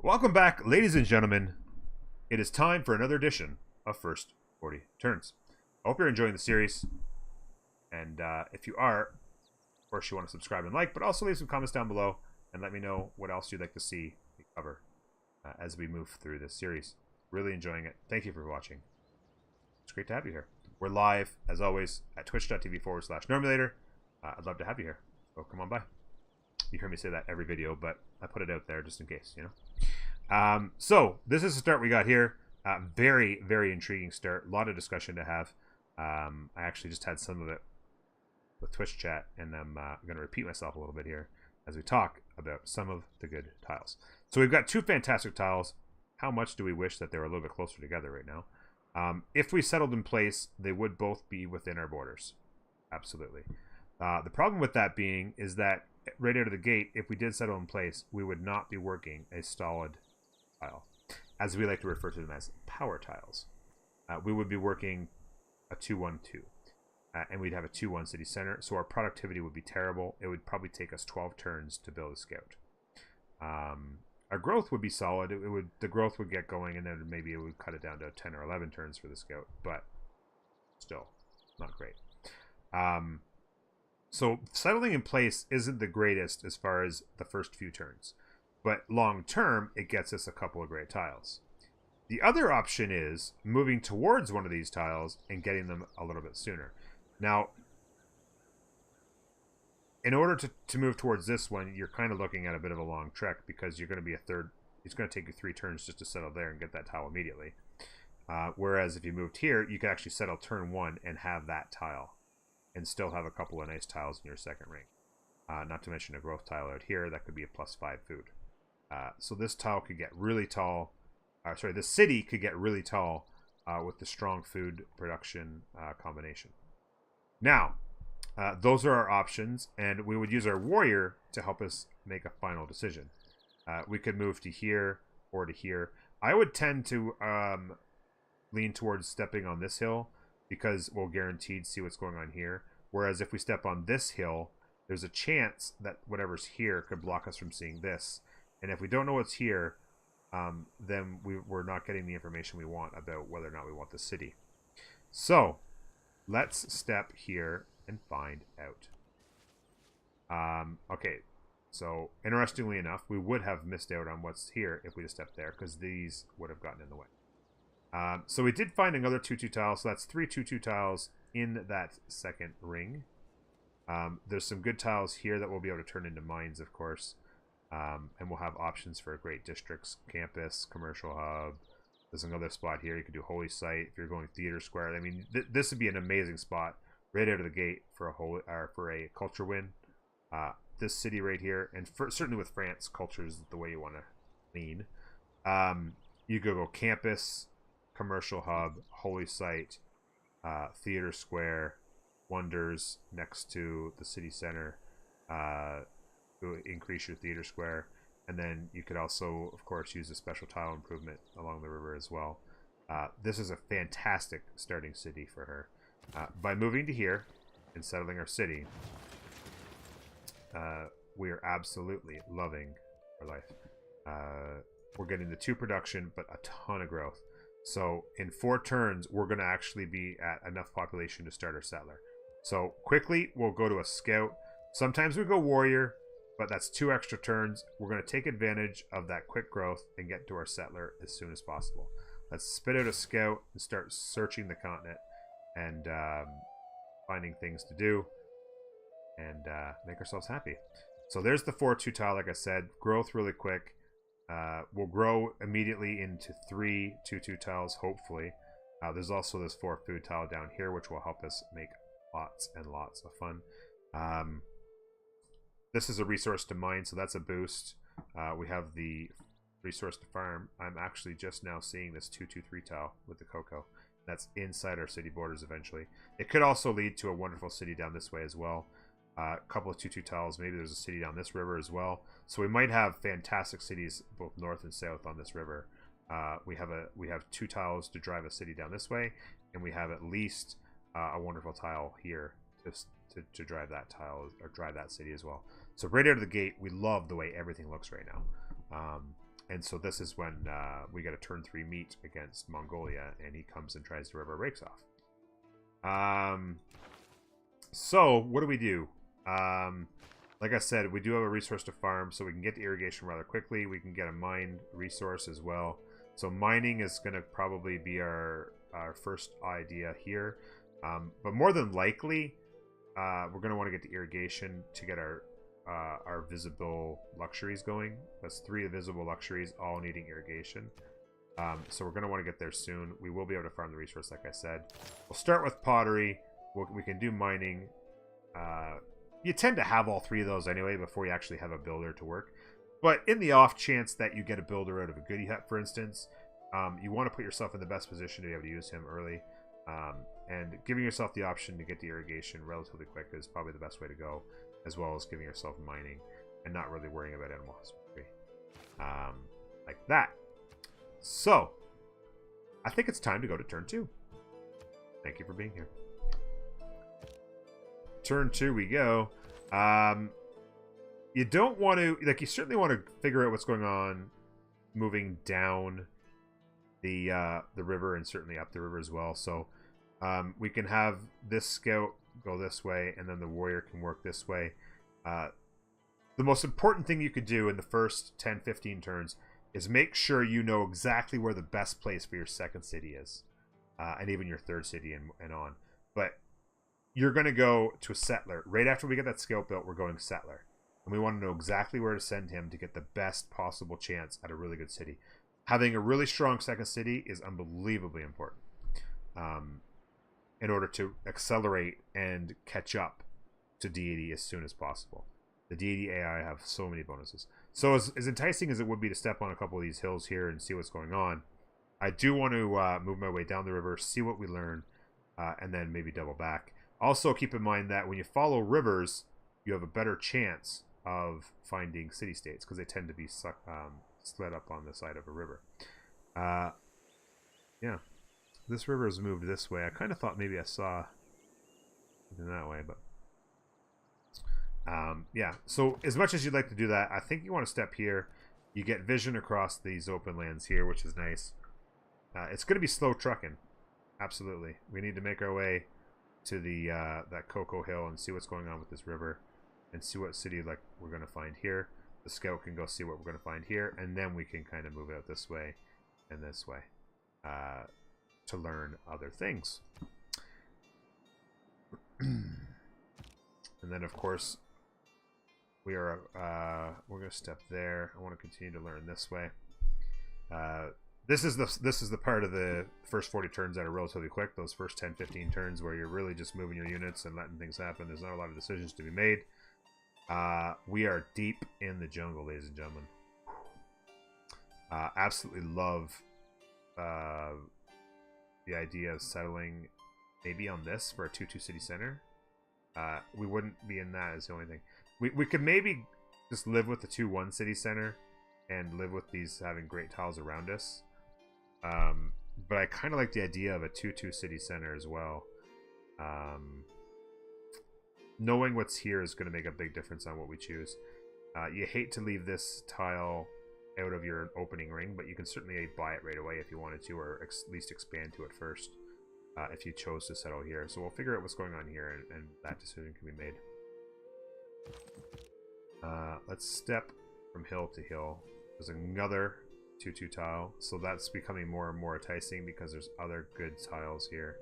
Welcome back, ladies and gentlemen. It is time for another edition of First 40 Turns. I hope you're enjoying the series. And if you are, of course, you want to subscribe and like, but also leave some comments down below and let me know what else you'd like to see me cover as we move through this series. Really enjoying it. Thank you for watching. It's great to have you here. We're live, as always, at twitch.tv/normulator. I'd love to have you here, so come on by. You hear me say that every video, but I put it out there just in case, you know. So this is the start we got here. Very, very intriguing start. A lot of discussion to have. I actually just had some of it with Twitch chat, and I'm going to repeat myself a little bit here as we talk about some of the good tiles. So we've got two fantastic tiles. How much do we wish that they were a little bit closer together right now? If we settled in place, they would both be within our borders. Absolutely. The problem with that being is that right out of the gate, if we did settle in place, we would not be working a solid tile, as we like to refer to them as power tiles. We would be working a 2-1-2, and we'd have a 2-1 city center, so our productivity would be terrible. It would probably take us 12 turns to build a scout. Our growth would be solid. The growth would get going, and then maybe it would cut it down to 10 or 11 turns for the scout, but still not great. So settling in place isn't the greatest as far as the first few turns, but long term it gets us a couple of great tiles. The other option is moving towards one of these tiles and getting them a little bit sooner. Now, in order to move towards this one, you're kind of looking at a bit of a long trek, because you're going to be it's going to take you 3 turns just to settle there and get that tile immediately. Whereas if you moved here, you could actually settle turn 1 and have that tile, and still have a couple of nice tiles in your second ring. Not to mention a growth tile out here that could be a +5 food. So this tile could get really tall. This city could get really tall with the strong food production combination. Now, those are our options, and we would use our warrior to help us make a final decision. We could move to here or to here. I would tend to lean towards stepping on this hill, because we'll guaranteed see what's going on here. Whereas if we step on this hill, there's a chance that whatever's here could block us from seeing this. And if we don't know what's here, then we're not getting the information we want about whether or not we want the city. So let's step here and find out. Okay, so interestingly enough, we would have missed out on what's here if we just stepped there, because these would have gotten in the way. So we did find another 2-2 tile, so that's 3 2-2 tiles in that second ring. There's some good tiles here that we'll be able to turn into mines, of course. And we'll have options for great districts, campus, commercial hub. There's another spot here. You could do Holy Site if you're going Theater Square. I mean, this would be an amazing spot right out of the gate for a culture win. This city right here, and certainly with France, culture is the way you want to lean. You could go campus, commercial hub, Holy Site, Theater Square, Wonders next to the city center to increase your Theater Square. And then you could also, of course, use a special tile improvement along the river as well. This is a fantastic starting city for her. By moving to here and settling our city, we are absolutely loving our life. We're getting the 2 production, but a ton of growth. So in 4 turns, we're going to actually be at enough population to start our settler. So quickly, we'll go to a scout. Sometimes we go warrior, but that's 2 extra turns. We're going to take advantage of that quick growth and get to our settler as soon as possible. Let's spit out a scout and start searching the continent and finding things to do and make ourselves happy. So there's the 4-2 tile, like I said. Growth really quick. We'll grow immediately into 3 2-2 tiles, hopefully. There's also this 4 food tile down here, which will help us make lots and lots of fun. This is a resource to mine, so that's a boost. We have the resource to farm. I'm actually just now seeing this 2-2-3 tile with the cocoa. That's inside our city borders eventually. It could also lead to a wonderful city down this way as well. A couple of 2-2 tiles. Maybe there's a city down this river as well. So we might have fantastic cities both north and south on this river. We have 2 tiles to drive a city down this way, and we have at least a wonderful tile here to drive that tile or drive that city as well. So right out of the gate, we love the way everything looks right now. And so this is when we get a turn 3 meet against Mongolia, and he comes and tries to rip our brakes off. So what do we do? Like I said, we do have a resource to farm, so we can get to irrigation rather quickly. We can get a mine resource as well. So mining is going to probably be our first idea here. But more than likely, we're going to want to get to irrigation to get our visible luxuries going. That's 3 visible luxuries, all needing irrigation. So we're going to want to get there soon. We will be able to farm the resource, like I said. We'll start with pottery. We can do mining. You tend to have all 3 of those anyway before you actually have a builder to work. But in the off chance that you get a builder out of a goodie hut, for instance, you want to put yourself in the best position to be able to use him early. And giving yourself the option to get the irrigation relatively quick is probably the best way to go, as well as giving yourself mining and not really worrying about animal husbandry. Like that. So, I think it's time to go to turn 2. Thank you for being here. Turn 2 we go. You don't want to, like, you certainly want to figure out what's going on moving down the river and certainly up the river as well. So we can have this scout go this way, and then the warrior can work this way. The most important thing you could do in the first 10-15 turns is make sure you know exactly where the best place for your second city is, and even your third city and on. But you're going to go to a settler. Right after we get that scout built, we're going settler. And we want to know exactly where to send him to get the best possible chance at a really good city. Having a really strong second city is unbelievably important in order to accelerate and catch up to deity as soon as possible. The deity AI have so many bonuses. So as enticing as it would be to step on a couple of these hills here and see what's going on, I do want to move my way down the river, see what we learn, and then maybe double back. Also, keep in mind that when you follow rivers, you have a better chance of finding city-states because they tend to be slid up on the side of a river. Yeah, this river has moved this way. I kind of thought maybe I saw something that way, but yeah. So as much as you'd like to do that, I think you want to step here. You get vision across these open lands here, which is nice. It's going to be slow trucking. Absolutely. We need to make our way to the that Cocoa Hill and see what's going on with this river and see what city like we're going to find here. The scout can go see what we're going to find here, and then we can kind of move out this way and this way to learn other things. And then, of course, we're going to step there. I want to continue to learn this way. This is the part of the first 40 turns that are relatively quick. Those first 10-15 turns where you're really just moving your units and letting things happen. There's not a lot of decisions to be made. We are deep in the jungle, ladies and gentlemen. Absolutely love the idea of settling maybe on this for a 2-2 city center. We wouldn't be in that is the only thing. We could maybe just live with the 2-1 city center and live with these having great tiles around us. But I kind of like the idea of a 2-2 city center as well. Knowing what's here is going to make a big difference on what we choose. You hate to leave this tile out of your opening ring, but you can certainly buy it right away if you wanted to, or at least expand to it first if you chose to settle here. So we'll figure out what's going on here, and that decision can be made. Let's step from hill to hill. There's another 2-2 tile, so that's becoming more and more enticing because there's other good tiles here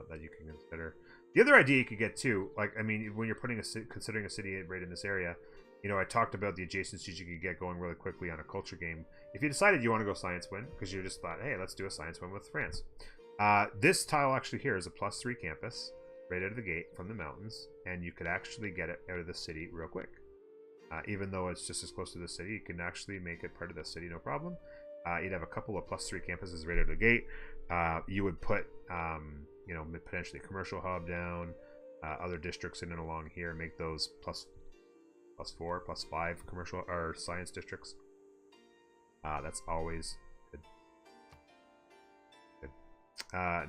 that you can consider. The other idea you could get too, like, I mean, when you're considering a city right in this area, you know, I talked about the adjacencies you could get going really quickly on a culture game. If you decided you want to go science win, because you just thought, hey, let's do a science win with France. This tile actually here is a +3 campus right out of the gate from the mountains, and you could actually get it out of the city real quick. Even though it's just as close to the city, you can actually make it part of the city, no problem. You'd have a couple of +3 campuses right out of the gate. You would put, you know, potentially a commercial hub down, other districts in and along here, make those +4, +5 commercial or science districts. That's always good.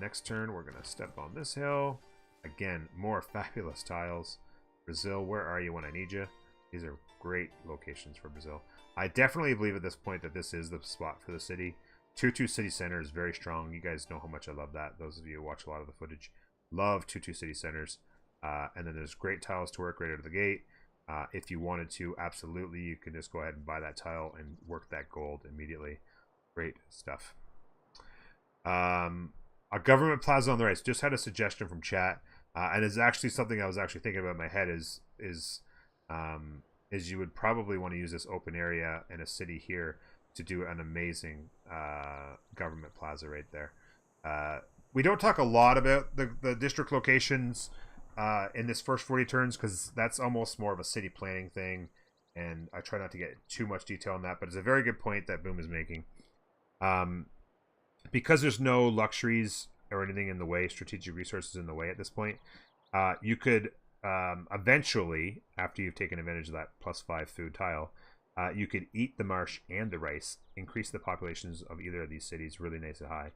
Next turn, we're gonna step on this hill. Again, more fabulous tiles. Brazil, where are you when I need you? These are great locations for Brazil. I definitely believe at this point that this is the spot for the city. 2-2 City Center is very strong. You guys know how much I love that. Those of you who watch a lot of the footage love 2-2 City Centers. And then there's great tiles to work right out of the gate. If you wanted to, absolutely, you can just go ahead and buy that tile and work that gold immediately. Great stuff. A government plaza on the right. Just had a suggestion from chat, and it's actually something I was actually thinking about in my head. Is you would probably want to use this open area in a city here to do an amazing government plaza right there. We don't talk a lot about the district locations in this first 40 turns because that's almost more of a city planning thing, and I try not to get too much detail on that, but it's a very good point that Boom is making. Because there's no luxuries or anything in the way, strategic resources in the way at this point, you could eventually, after you've taken advantage of that +5 food tile, you could eat the marsh and the rice, increase the populations of either of these cities really nice and high,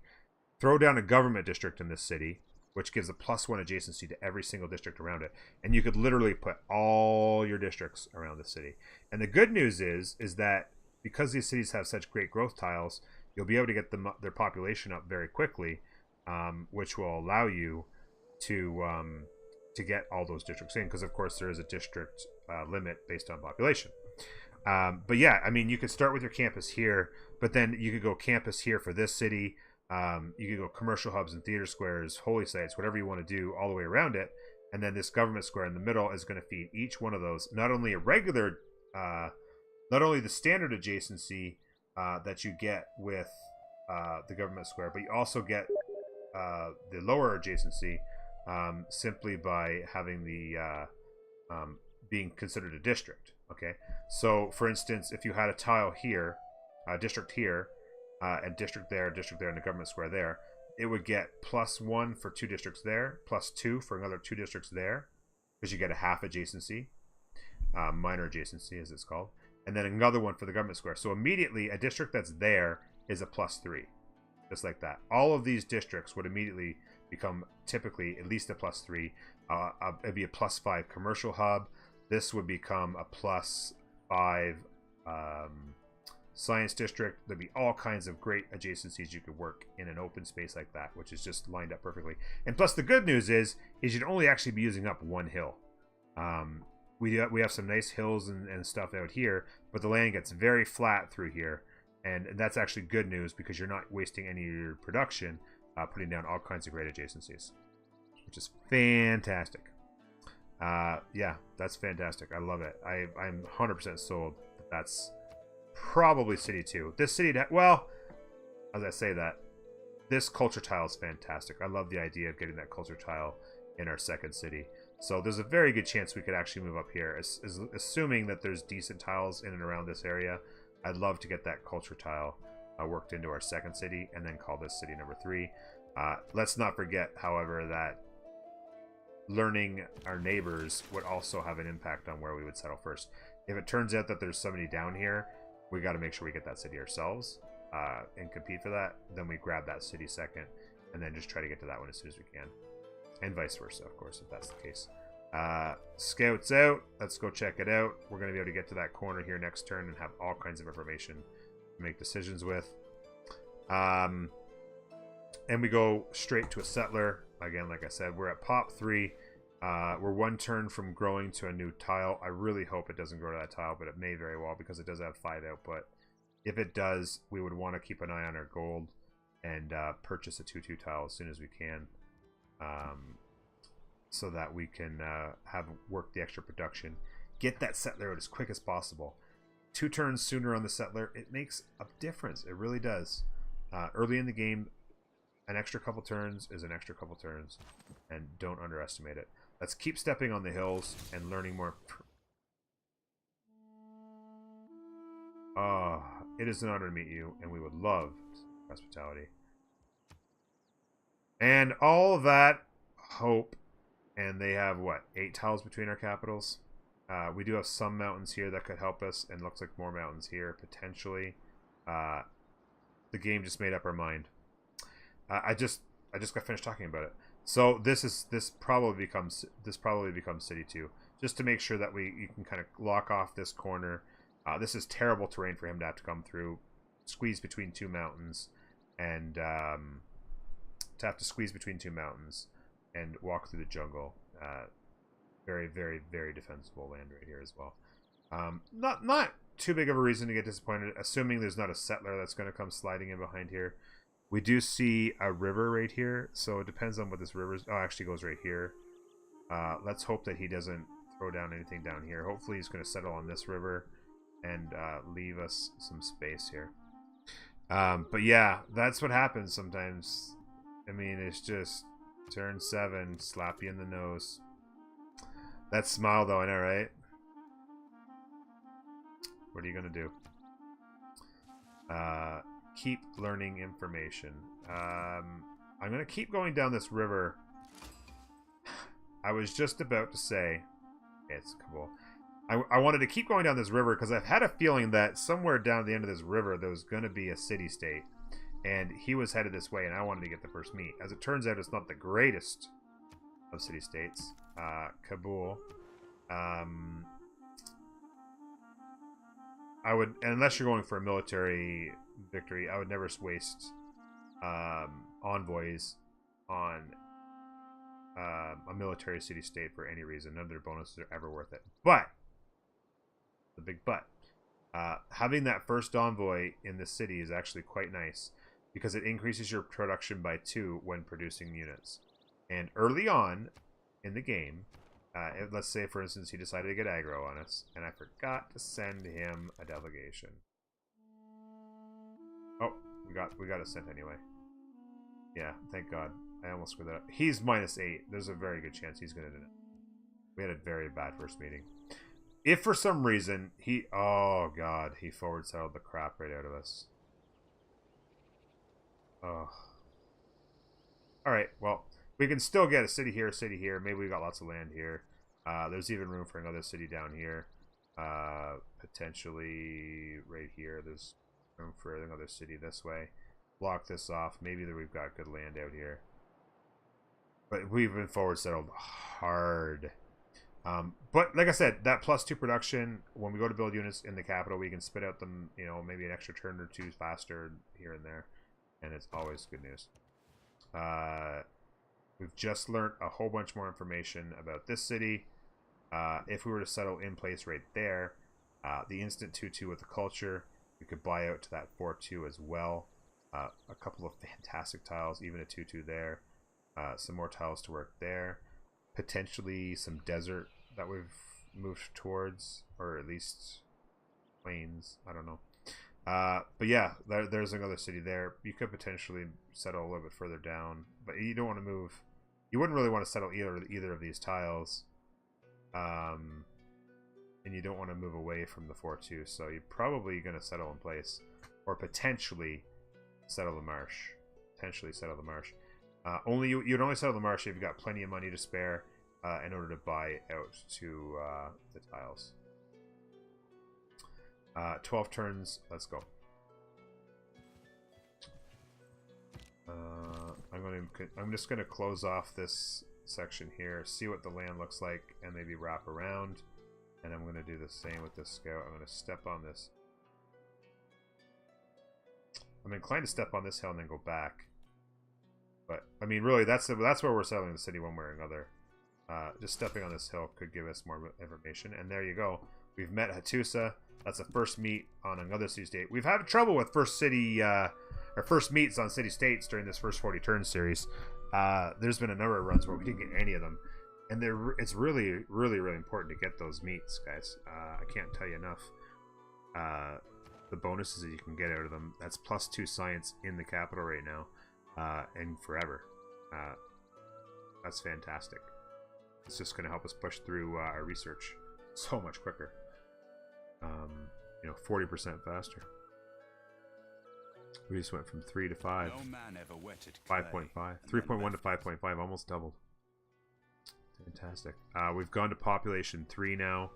throw down a government district in this city, which gives a +1 adjacency to every single district around it, and you could literally put all your districts around the city. And the good news is that because these cities have such great growth tiles, you'll be able to get their population up very quickly, which will allow you to get all those districts in, because of course there is a district limit based on population. But yeah, I mean, you could start with your campus here, but then you could go campus here for this city. You could go commercial hubs and theater squares, holy sites, whatever you want to do all the way around it. And then this government square in the middle is going to feed each one of those, not only a regular, not only the standard adjacency that you get with the government square, but you also get the lower adjacency simply by having the being considered a district. Okay, so for instance, if you had a tile here, a district here, and district there, and the government square there, it would get +1 for 2 districts there, +2 for another 2 districts there, because you get a half adjacency, minor adjacency as it's called, and then another one for the government square. So immediately a district that's there is a +3, just like that. All of these districts would immediately become typically at least a +3. It'd be a +5 commercial hub. This would become a +5 science district. There'd be all kinds of great adjacencies you could work in an open space like that, which is just lined up perfectly. And plus the good news is you'd only actually be using up one hill. We have some nice hills and stuff out here, but the land gets very flat through here, and that's actually good news because you're not wasting any of your production putting down all kinds of great adjacencies, which is fantastic. Yeah, that's fantastic. I love it. I'm 100% sold that that's probably City 2. This city, well, as I say that, this culture tile is fantastic. I love the idea of getting that culture tile in our second city. So there's a very good chance we could actually move up here, assuming that there's decent tiles in and around this area. I'd love to get that culture tile worked into our second city and then call this city number 3. Let's not forget, however, that learning our neighbors would also have an impact on where we would settle first. If it turns out that there's somebody down here, we got to make sure we get that city ourselves and compete for that. Then we grab that city second and then just try to get to that one as soon as we can. And vice versa, of course, if that's the case. Scouts out. Let's go check it out. We're going to be able to get to that corner here next turn and have all kinds of information to make decisions with. And we go straight to a settler. Again, like I said, we're at pop 3. We're 1 turn from growing to a new tile. I really hope it doesn't grow to that tile, but it may very well because it does have 5 output. If it does, we would want to keep an eye on our gold and purchase a 2-2 tile as soon as we can, so that we can have work the extra production. Get that settler out as quick as possible. 2 turns sooner on the settler, it makes a difference. It really does. Early in the game, an extra couple turns is an extra couple turns, and don't underestimate it. Let's keep stepping on the hills and learning more. It is an honor to meet you, and we would love hospitality. And all that hope, and they have, what, 8 tiles between our capitals? We do have some mountains here that could help us, and looks like more mountains here, potentially. The game just made up our mind. I just got finished talking about it. So this probably becomes City 2, just to make sure that you can kind of lock off this corner This is terrible terrain for him to have to come through, squeeze between two mountains, and to have to squeeze between two mountains and walk through the jungle. Very, very, very defensible land right here as well. Not too big of a reason to get disappointed, assuming there's not a settler that's going to come sliding in behind here. We do see a river right here, so it depends on what this river is. Oh, actually goes right here. Let's hope that he doesn't throw down anything down here. Hopefully he's going to settle on this river and leave us some space here. But yeah, that's what happens sometimes. I mean, it's just turn 7, slap you in the nose. That smile though, I know, right? What are you going to do? Keep learning information. I'm going to keep going down this river. I was just about to say, it's Kabul. I wanted to keep going down this river because I've had a feeling that somewhere down at the end of this river there was going to be a city-state. And he was headed this way, and I wanted to get the first meat. As it turns out, it's not the greatest of city-states. Kabul. I would, unless you're going for a military victory, I would never waste envoys on a military city-state for any reason. None of their bonuses are ever worth it. But, the big but, having that first envoy in the city is actually quite nice because it increases your production by 2 when producing units. And early on in the game, let's say, for instance, he decided to get aggro on us, and I forgot to send him a delegation. Oh, we got a sent anyway. Yeah, thank God. I almost screwed that up. He's -8. There's a very good chance he's going to do it. We had a very bad first meeting. If for some reason he... Oh, God. He forward settled the crap right out of us. Oh. Alright, well, we can still get a city here, a city here. Maybe we got lots of land here. There's even room for another city down here. Potentially right here. There's room for another city this way. Block this off. Maybe that we've got good land out here. But we've been forward settled hard. But like I said, that +2 production, when we go to build units in the capital, we can spit out them, you know, maybe an extra turn or 2 faster here and there. And it's always good news. We've just learned a whole bunch more information about this city. If we were to settle in place right there, the instant 2-2 with the culture, we could buy out to that 4-2 as well. A couple of fantastic tiles, even a 2-2 there. Some more tiles to work there. Potentially some desert that we've moved towards, or at least plains. I don't know. But yeah, there's another city there. You could potentially settle a little bit further down, but you don't want to move. You wouldn't really want to settle either of these tiles. And you don't want to move away from the 4-2, so you're probably going to settle in place, or potentially settle the marsh. You'd only settle the marsh if you've got plenty of money to spare in order to buy out to the tiles. 12 turns. Let's go. I'm just gonna close off this section here, see what the land looks like, and maybe wrap around. And I'm gonna do the same with this scout. I'm gonna step on this. I'm inclined to step on this hill and then go back. But I mean, really, that's where we're settling the city one way or another. Just stepping on this hill could give us more information. And there you go. We've met Hattusa. That's a first meet on another city-state. We've had trouble with first meets on city-states during this first 40 turn series. There's been a number of runs where we didn't get any of them. And it's really, really, really important to get those meets, guys. I can't tell you enough. The bonuses that you can get out of them. That's +2 science in the capital right now. And forever. That's fantastic. It's just going to help us push through our research so much quicker. 40% faster. We just went from 3 to 5. 5.5. 3.1 to 5.5, almost doubled. Fantastic. We've gone to population 3 now.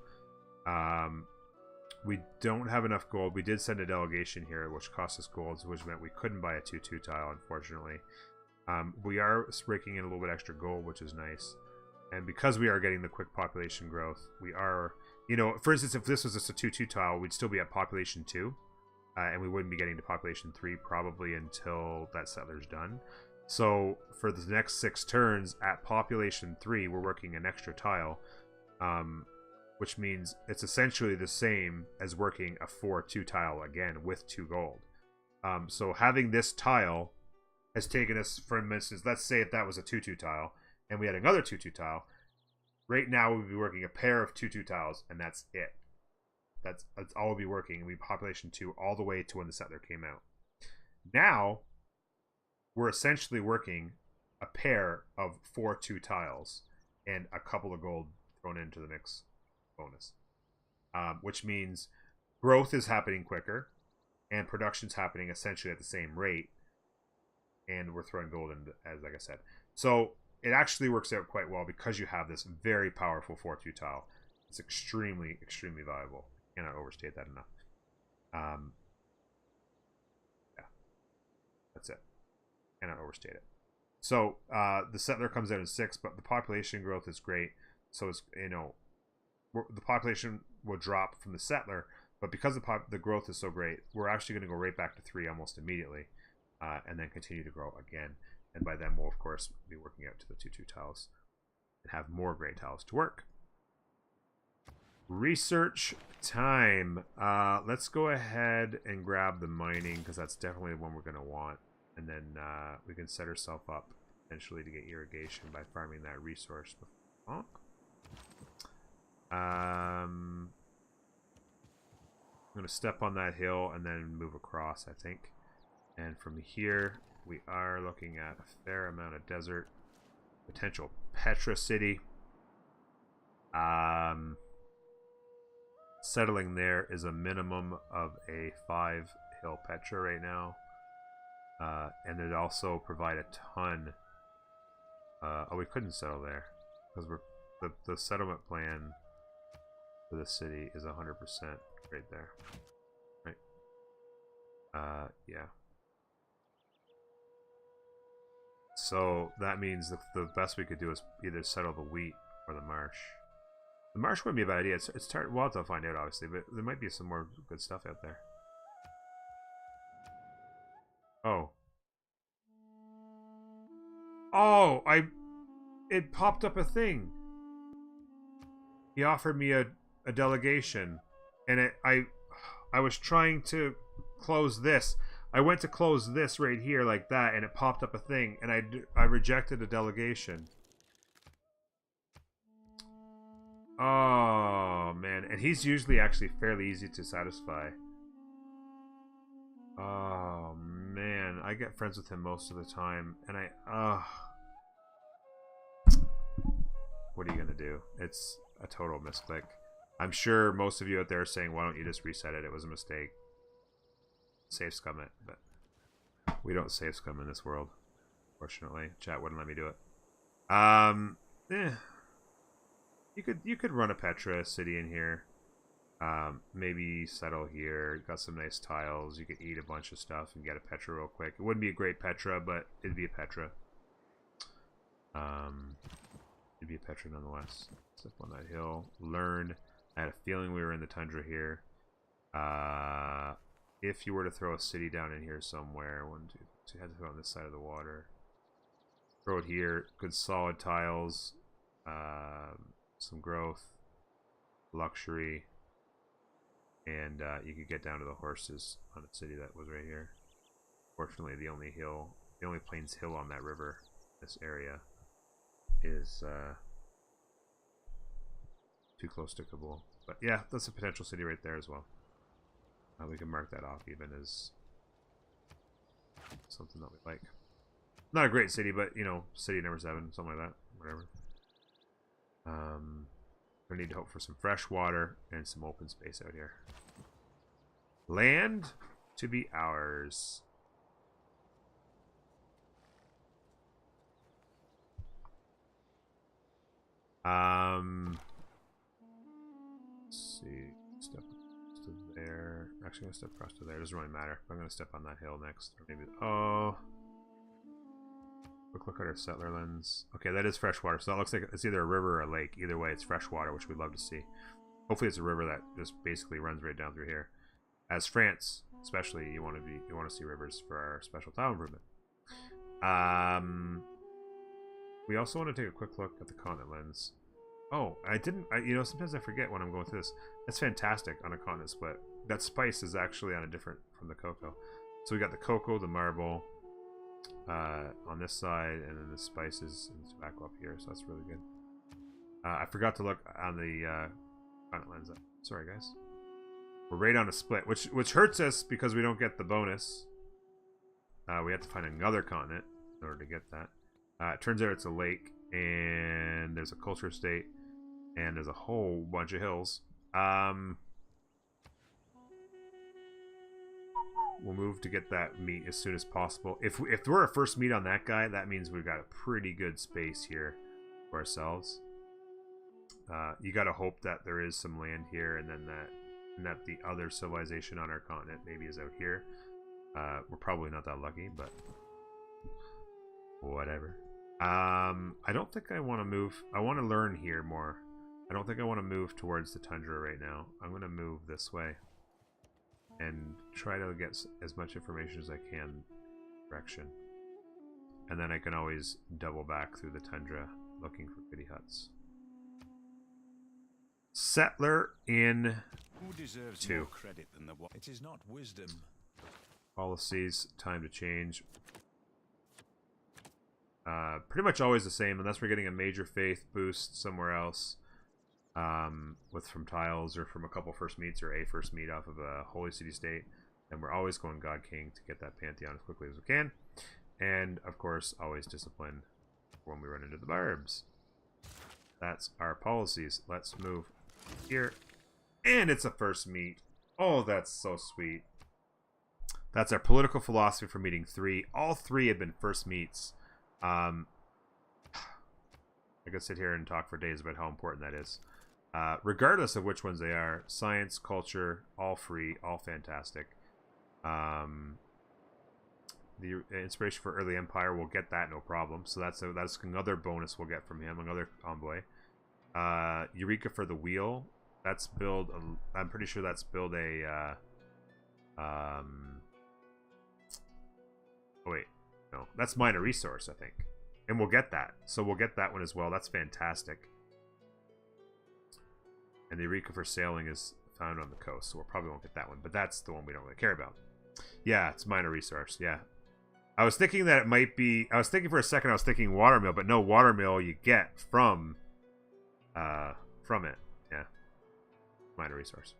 We don't have enough gold. We did send a delegation here, which cost us gold, which meant we couldn't buy a 2-2 tile, unfortunately. We are raking in a little bit extra gold, which is nice. And because we are getting the quick population growth, we are You know, for instance, if this was just a 2-2 tile, we'd still be at population 2. And we wouldn't be getting to population 3 probably until that settler's done. So for the next 6 turns at population 3, we're working an extra tile, which means it's essentially the same as working a 4-2 tile again with 2 gold. So having this tile has taken us, for instance, let's say if that was a 2-2 tile and we had another 2-2 tile, right now we'd be working a pair of 2-2 tiles, and that's it. That's all we'll be working. We population 2 all the way to when the settler came out. Now we're essentially working a pair of 4-2 tiles and a couple of gold thrown into the mix bonus, which means growth is happening quicker and production's happening essentially at the same rate, and we're throwing gold in, as like I said. So it actually works out quite well because you have this very powerful 4-2 tile. It's extremely, extremely valuable. I cannot overstate that enough. Yeah, that's it. Cannot overstate it. So the settler comes out in 6, but the population growth is great. So it's, you know, the population will drop from the settler, but because the growth is so great, we're actually going to go right back to 3 almost immediately, and then continue to grow again. And by then we'll of course be working out to the 2-2 tiles and have more gray tiles to work. Research time. Let's go ahead and grab the mining, because that's definitely the one we're going to want. And then we can set ourselves up potentially to get irrigation by farming that resource. I'm going to step on that hill and then move across, I think. And from here, we are looking at a fair amount of desert. Potential Petra City. Settling there is a minimum of a 5 hill Petra right now. And it also provide a ton. Oh, we couldn't settle there because the settlement plan for the city is 100% right there. Right. Yeah. So that means the best we could do is either settle the wheat or the marsh. The marsh wouldn't be a bad idea. It's we'll have to find out, obviously, but there might be some more good stuff out there. Oh. Oh, it popped up a thing. He offered me a delegation, and I was trying to close this. I went to close this right here like that, and it popped up a thing, and I rejected a delegation. Oh man, and he's usually actually fairly easy to satisfy. Oh man, I get friends with him most of the time, and what are you gonna do? It's a total misclick. I'm sure most of you out there are saying, why don't you just reset it? It was a mistake. Save scum it, but we don't save scum in this world. Fortunately, chat wouldn't let me do it. You could run a Petra city in here. Maybe settle here. Got some nice tiles. You could eat a bunch of stuff and get a Petra real quick. It wouldn't be a great Petra, but it'd be a Petra. It'd be a Petra nonetheless. Step on that hill. Learn. I had a feeling we were in the tundra here. If you were to throw a city down in here somewhere, so you had to throw it on this side of the water. Throw it here. Good solid tiles. Some growth. Luxury. And you could get down to the horses on a city that was right here. Fortunately, the only plains hill on that river, this area, is too close to Kabul. But yeah, that's a potential city right there as well. We can mark that off even as something that we like. Not a great city, but you know, city number 7, something like that, whatever. We need to hope for some fresh water and some open space out here. Land to be ours. Let's see. Step to there. Actually, I'm gonna step across to there. It doesn't really matter. I'm gonna step on that hill next. Or maybe. Oh. Quick look at our settler lens. Okay, that is freshwater. So that looks like it's either a river or a lake. Either way, it's freshwater, which we'd love to see. Hopefully it's a river that just basically runs right down through here. As France, especially, you want to see rivers for our special tile improvement. We also want to take a quick look at the continent lens. Oh, you know, sometimes I forget when I'm going through this. That's fantastic on a continent split. That spice is actually on a different from the cocoa. So we got the cocoa, the marble on this side, and then the spices and tobacco up here. So that's really good. I forgot to look on the continent lens. Sorry, guys. We're right on a split, which hurts us because we don't get the bonus. We have to find another continent in order to get that. It turns out it's a lake, and there's a culture estate, and there's a whole bunch of hills. We'll move to get that meat as soon as possible. If we're a first meat on that guy, that means we've got a pretty good space here for ourselves. You got to hope that there is some land here, and then that the other civilization on our continent maybe is out here. We're probably not that lucky, but whatever. I don't think I want to move. I want to learn here more. I don't think I want to move towards the tundra right now. I'm going to move this way and try to get as much information as I can direction. And then I can always double back through the tundra looking for pity huts. Settler in Who deserves 2. more credit than the one? It is not wisdom. Policies, time to change. Pretty much always the same, unless we're getting a major faith boost somewhere else, from tiles or from a couple first meets or a first meet off of a holy city state. And we're always going God King to get that pantheon as quickly as we can. And of course, always discipline when we run into the barbs. That's our policies. Let's move here, and it's a first meet. Oh, that's so sweet. That's our political philosophy for meeting 3. All 3 have been first meets. I could sit here and talk for days about how important that is. Regardless of which ones they are, science, culture, all free, all fantastic. The inspiration for early empire, we'll get that no problem. So that's another bonus we'll get from him, another envoy. Eureka for the wheel. That's build. I'm pretty sure that's build a. Oh wait, no, that's mine a resource, I think, and we'll get that. So we'll get that one as well. That's fantastic. And the Eureka for sailing is found on the coast, so we probably won't get that one. But that's the one we don't really care about. Yeah, it's minor resource. Yeah, I was thinking that it might be. I was thinking for a second. I was thinking watermill, but no, watermill you get from it. Yeah, minor resource.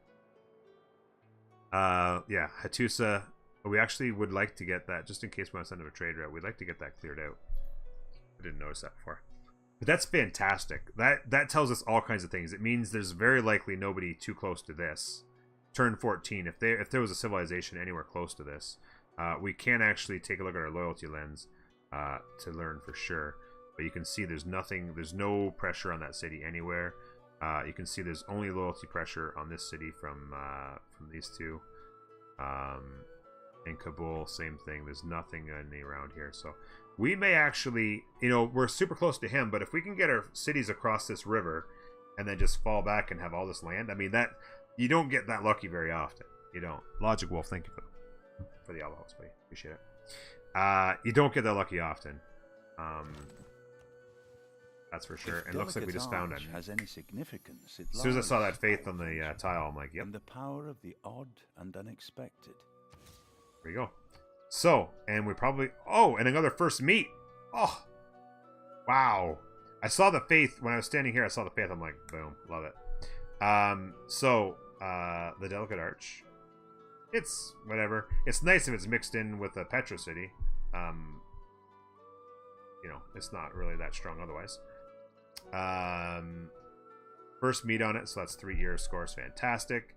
Yeah, Hattusa. We actually would like to get that, just in case we want to send him a trade route. We'd like to get that cleared out. I didn't notice that before. But that's fantastic. That tells us all kinds of things. It means there's very likely nobody too close to this. Turn 14, if there was a civilization anywhere close to this, we can actually take a look at our loyalty lens to learn for sure. But you can see there's no pressure on that city anywhere. You can see there's only loyalty pressure on this city from these two. In Kabul, same thing. There's nothing any around here. So we may actually, we're super close to him, but if we can get our cities across this river and then just fall back and have all this land, I mean, that you don't get that lucky very often. You don't. Logic Wolf, thank you for the elbows, buddy. Appreciate it. You don't get that lucky often. That's for sure. And it looks like we just found it. Has any significance, as soon as I saw that faith on the tile, I'm like, yep. And the power of the odd and unexpected. There you go. So, and we probably... Oh, and another first meet. Oh, wow. I saw the faith when I was standing here. I saw the faith. I'm like, boom, love it. The Delicate Arch. It's whatever. It's nice if it's mixed in with a Petro City. It's not really that strong otherwise. First meet on it, so that's 3 years. Scores fantastic.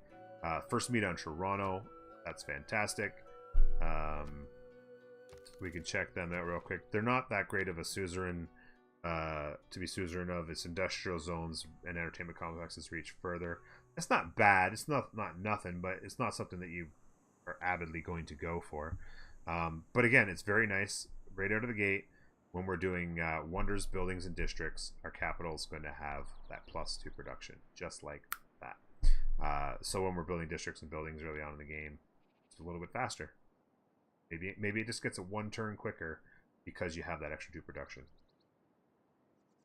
First meet on Toronto. That's fantastic. We can check them out real quick. They're not that great of a suzerain to be suzerain of. Its industrial zones and entertainment complexes reach further. It's not bad. It's not nothing, but it's not something that you are avidly going to go for. But again, it's very nice right out of the gate. When we're doing wonders, buildings, and districts, our capital is going to have that +2 production, just like that. So when we're building districts and buildings early on in the game, it's a little bit faster. Maybe it just gets a 1 turn quicker because you have that extra 2 production.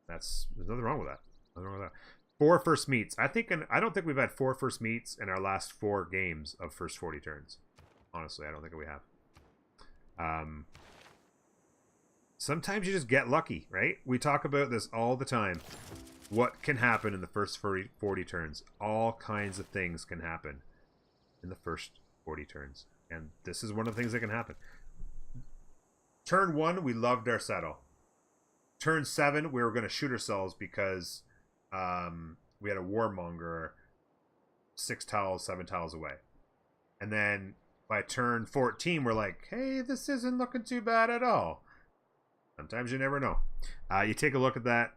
There's nothing wrong with that. Nothing wrong with that. 4 first meets. I don't think we've had 4 first meets in our last 4 games of first 40 turns. Honestly, I don't think we have. Sometimes you just get lucky, right? We talk about this all the time. What can happen in the first 40 turns? All kinds of things can happen in the first 40 turns. And this is one of the things that can happen. Turn 1, we loved our settle. Turn 7, we were going to shoot ourselves because we had a warmonger 6 tiles, 7 tiles away. And then by turn 14, we're like, hey, this isn't looking too bad at all. Sometimes you never know. You take a look at that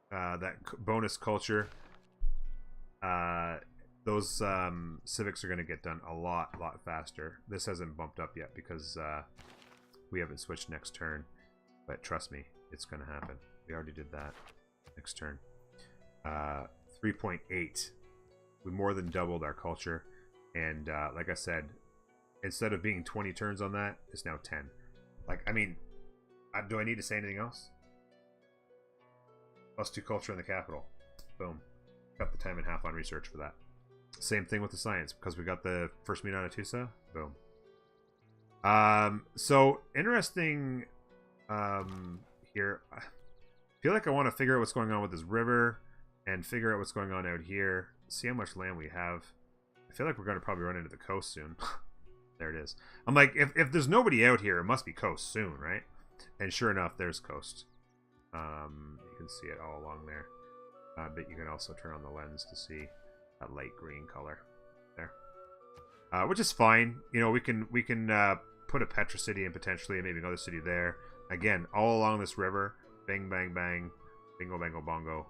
that bonus culture. Those civics are going to get done a lot faster. This hasn't bumped up yet because we haven't switched next turn. But trust me, it's going to happen. We already did that next turn. 3.8. We more than doubled our culture. And like I said, instead of being 20 turns on that, it's now 10. Like, I mean, do I need to say anything else? +2 culture in the capital. Boom. Got the time and half on research for that. Same thing with the science, because we got the first meet on Atusa. Boom. So interesting here. I feel like I want to figure out what's going on with this river and figure out what's going on out here. See how much land we have. I feel like we're going to probably run into the coast soon. There it is. I'm like, if there's nobody out here, it must be coast soon, right? And sure enough, there's coast. You can see it all along there. But you can also turn on the lens to see that light green color there, which is fine. You know, we can put a Petra city and potentially maybe another city there. Again, all along this river, bang, bang, bang, bingo, bango, bongo,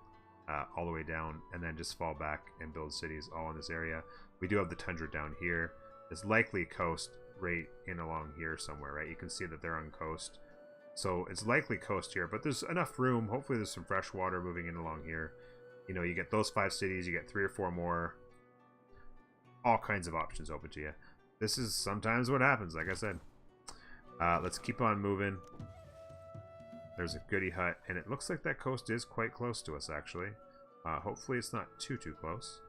all the way down, and then just fall back and build cities all in this area. We do have the tundra down here. There's likely coast right in along here somewhere, right? You can see that they're on coast. So it's likely coast here, but there's enough room. Hopefully there's some fresh water moving in along here. You know, you get those 5 cities, you get 3 or 4 more. All kinds of options open to you. This is sometimes what happens, like I said. Let's keep on moving. There's a goody hut, and it looks like that coast is quite close to us, actually. Hopefully it's not too close.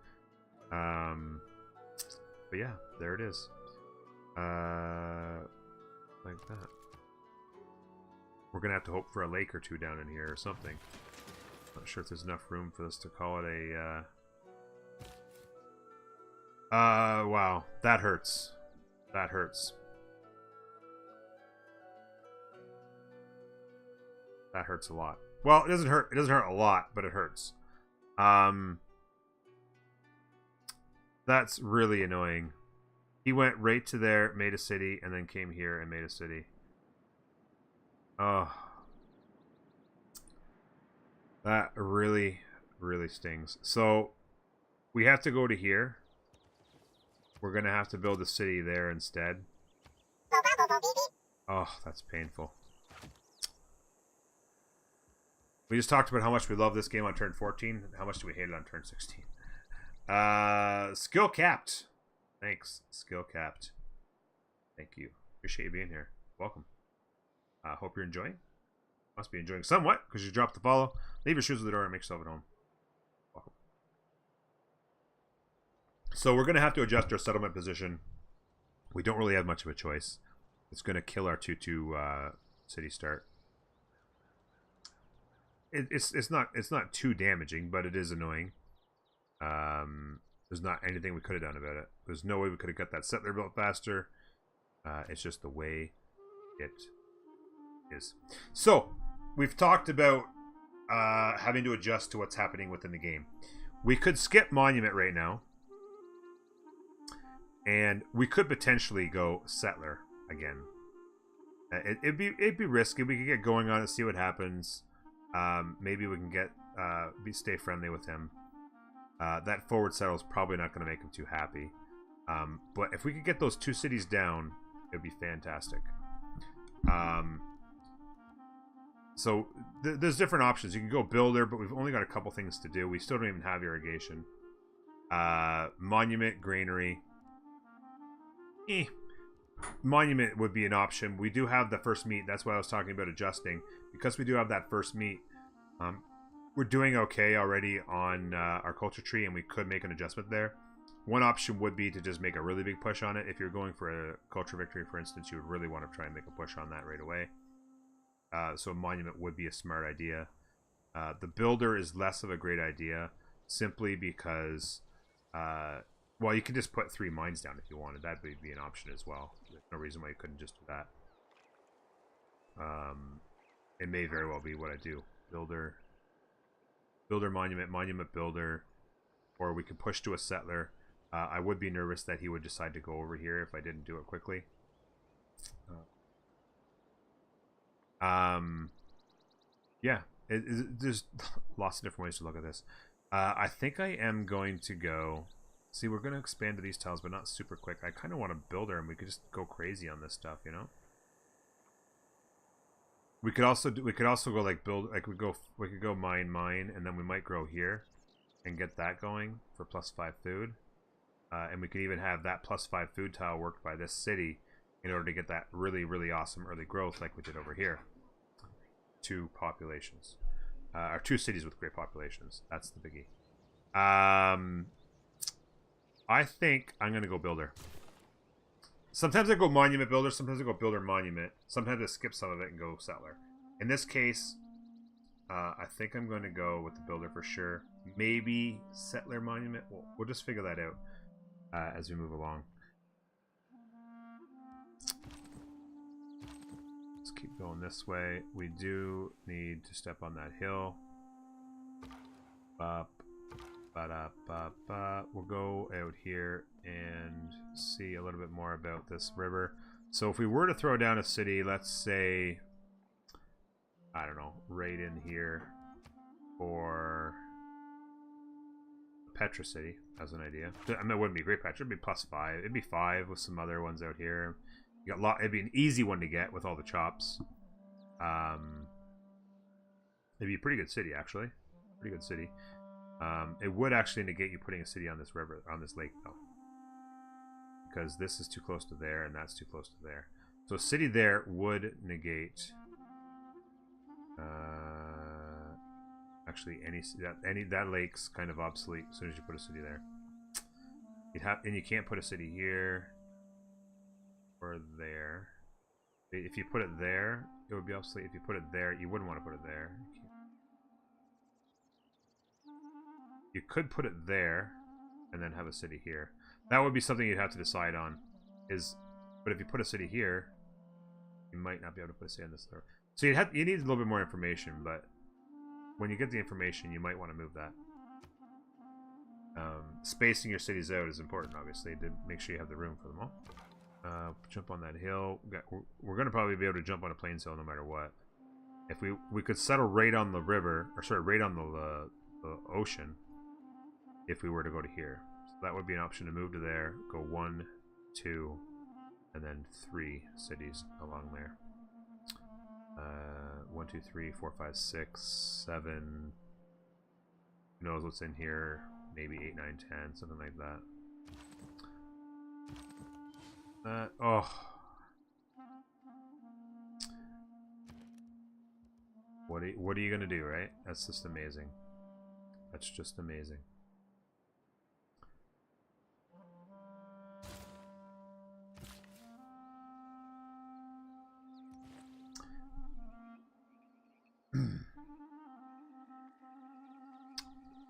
But yeah, there it is. Like that. We're going to have to hope for a lake or 2 down in here or something. Not sure if there's enough room for us to call it a... wow. That hurts. That hurts. That hurts a lot. Well, it doesn't hurt. It doesn't hurt a lot, but it hurts. That's really annoying. He went right to there, made a city, and then came here and made a city. Oh. That really, really stings. So, we have to go to here. We're going to have to build a city there instead. Oh, that's painful. We just talked about how much we love this game on turn 14. How much do we hate it on turn 16? Skill capped. Thanks. Skill capped. Thank you. Appreciate you being here. Welcome. Hope you're enjoying. Must be enjoying somewhat, because you dropped the follow. Leave your shoes at the door and make yourself at home. Welcome. So we're going to have to adjust our settlement position. We don't really have much of a choice. It's going to kill our 2-2 city start. It's not too damaging, but it is annoying. There's not anything we could have done about it. There's no way we could have got that settler built faster. It's just the way it is. So we've talked about having to adjust to what's happening within the game. We could skip monument right now, and we could potentially go settler again. It'd be risky. We could get going on it, see what happens. Maybe we can get stay friendly with him. That forward settle is probably not going to make him too happy. But if we could get those 2 cities down, it would be fantastic. So there's different options. You can go builder, but we've only got a couple things to do. We still don't even have irrigation. Monument, granary. Monument would be an option. We do have the first meat. That's why I was talking about adjusting. Because we do have that first meat, we're doing okay already on our culture tree, and we could make an adjustment there. One option would be to just make a really big push on it. If you're going for a culture victory, for instance, you would really want to try and make a push on that right away. So a monument would be a smart idea. The builder is less of a great idea, simply because, well, you could just put 3 mines down if you wanted. That would be an option as well. There's no reason why you couldn't just do that. It may very well be what I do. Builder, monument, builder, or we could push to a settler. I would be nervous that he would decide to go over here if I didn't do it quickly. Yeah, there's lots of different ways to look at this. I think I am going to go... See, we're going to expand to these tiles, but not super quick. I kind of want to build her, and we could just go crazy on this stuff, you know? We could also go like build, like we could go mine, and then we might grow here and get that going for +5 food. And we could even have that +5 food tile worked by this city in order to get that really, really awesome early growth like we did over here. 2 populations. Or 2 cities with great populations. That's the biggie. I think I'm going to go builder. Sometimes I go monument builder, sometimes I go builder monument. Sometimes I skip some of it and go settler. In this case, I think I'm going to go with the builder for sure. Maybe settler monument. We'll just figure that out as we move along. Let's keep going this way. We do need to step on that hill. Up. We'll go out here and see a little bit more about this river. So if we were to throw down a city, let's say, I don't know, right in here, or Petra City as an idea. I mean, it wouldn't be great Petra, it'd be +5. It'd be 5 with some other ones out here. You got it'd be an easy one to get with all the chops. It'd be a pretty good city, actually. Pretty good city. It would actually negate you putting a city on this river, on this lake, though, because this is too close to there, and that's too close to there. So a city there would negate. Actually, that lake's kind of obsolete as soon as you put a city there. And you can't put a city here or there. If you put it there, it would be obsolete. If you put it there, you wouldn't want to put it there. You could put it there and then have a city here. That would be something you'd have to decide on. But if you put a city here, you might not be able to put a city on this floor. So you need a little bit more information, but when you get the information, you might want to move that. Spacing your cities out is important, obviously, to make sure you have the room for them all. Jump on that hill. We're going to probably be able to jump on a plains hill no matter what. If we could settle right on the river, or sorry, right on the ocean, if we were to go to here. So that would be an option to move to there, go 1, 2, and then 3 cities along there. 1, 2, 3, 4, 5, 6, 7. Who knows what's in here? Maybe 8, 9, 10, something like that. Oh. What are you gonna do, right? That's just amazing. That's just amazing.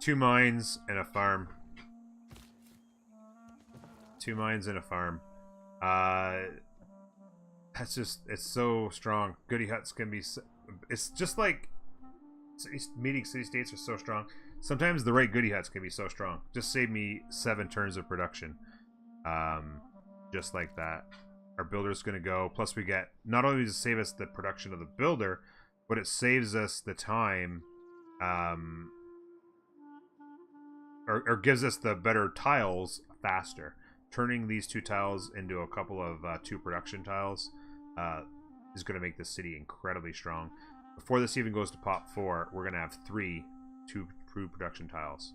Two mines and a farm. 2 mines and a farm. That's just, it's so strong. Goody huts can be, it's just like meeting city states are so strong. Sometimes the right goody huts can be so strong. Just save me 7 turns of production. Just like that. Our builder's gonna go. Plus we get, not only does it save us the production of the builder, but it saves us the time, or gives us the better tiles faster. Turning these 2 tiles into a couple of 2 production tiles is going to make this city incredibly strong. Before this even goes to pop 4, we're going to have 3 2 production tiles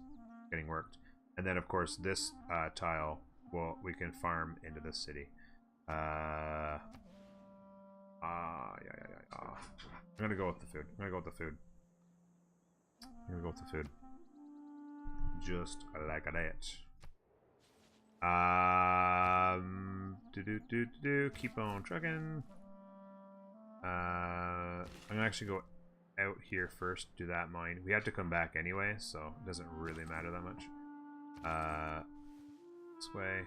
getting worked. And then, of course, this tile, well, we can farm into this city. Yeah. I'm gonna go with the food. Just like that. Keep on trucking. I'm gonna actually go out here first, do that mine. We had to come back anyway, so it doesn't really matter that much. This way.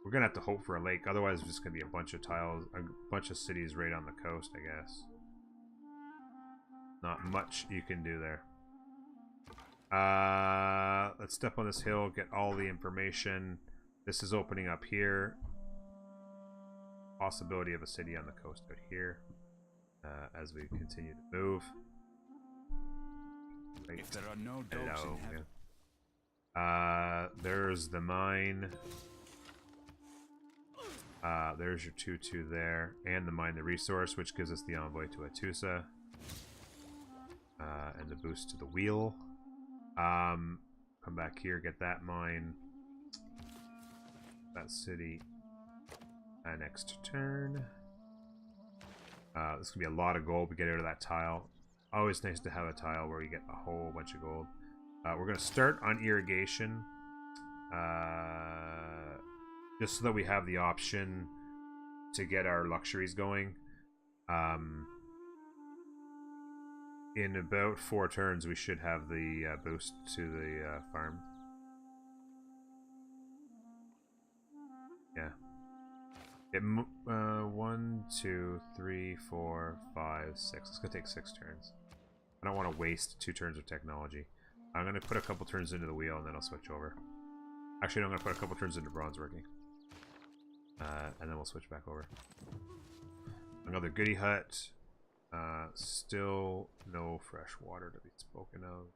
We're gonna have to hope for a lake, otherwise it's just gonna be a bunch of tiles, a bunch of cities right on the coast, I guess. Not much you can do there. Let's step on this hill, get all the information. This is opening up here. Possibility of a city on the coast out here. As we continue to move. Right. If there are no dogs in heaven. There's the mine. There's your 2-2 there. And the mine, the resource, which gives us the envoy to Atusa. And the boost to the wheel. Come back here, get that mine. That city. Next turn. This could be a lot of gold we get out of that tile. Always nice to have a tile where you get a whole bunch of gold. We're going to start on irrigation. Just so that we have the option to get our luxuries going. In about 4 turns, we should have the boost to the farm. Yeah. 1, 2, 3, 4, 5, 6. It's gonna take 6 turns. I don't want to waste 2 turns of technology. I'm gonna put a couple turns into the wheel and then I'll switch over. Actually, no, I'm gonna put a couple turns into bronze working. And then we'll switch back over. Another goodie hut. Still no fresh water to be spoken of.